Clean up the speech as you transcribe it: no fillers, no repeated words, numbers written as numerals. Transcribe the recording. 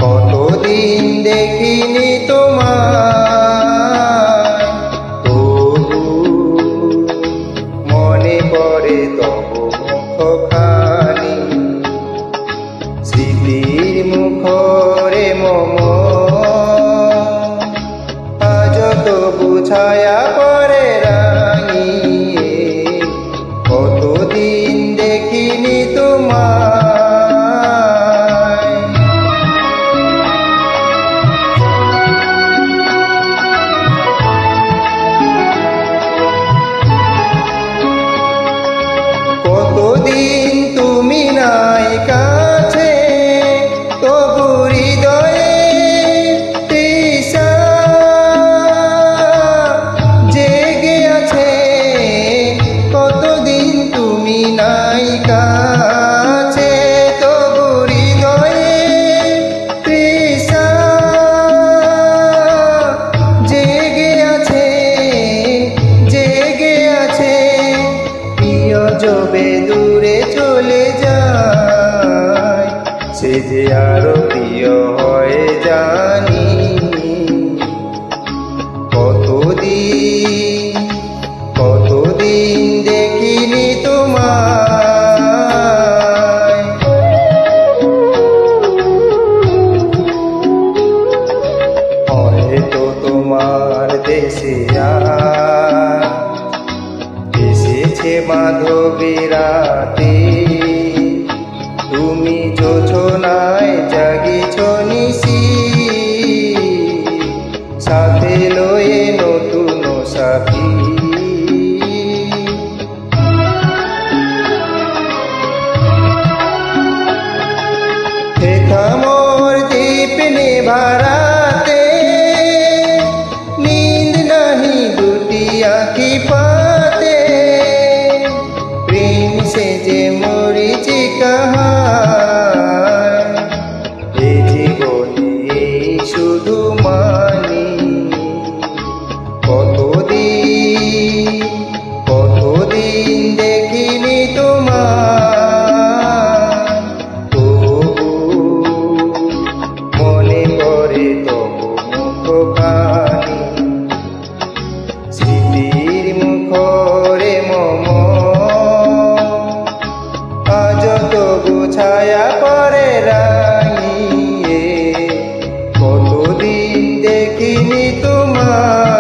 কতদিন দেখিনি তোমায়, তবু মনে পড়ে তব মুখখানি। স্মৃতির মুখরে মম আজ তবু ছায়া পড়ে রাঙিয়ে। কতদিন দেখিনি তোমায়। কতদিন তুমি নাই কাছে, তবু হৃদয়ে তৃষা জেগে আছে। কতদিন তুমি নাই কাছে, তবু হৃদয়ে তৃষা জেগে আছে, জেগে আছে। প্রিয় যবে দূরে চলে যায়, সে যে আরো প্রিয় হয়ে জানি। কতদিন কতদিন দেখিনি তোমায়। হয়তো তোমার দেশে এসেছে মাধবী রাতে, তুমি যোছনায় জাগিছ নিশি, সাথে লয়ে নতুন সাথী। হেথা মোর দীপ নিভারাতে, নীন্দ নাহি দুটি আঁখি পাতে। প্রেম সে যে মরিচিকা হায়, এ জীবনে এই শুধু মানি। কতদিন কতদিন দেখিনি তোমায়, তবু মনে পড়ে তব মুখখানি। স্মৃতির মুখরে মম আজ তবু ছায়া পড়ে রাঙিয়ে। কতদিন দেখিনি তোমায়।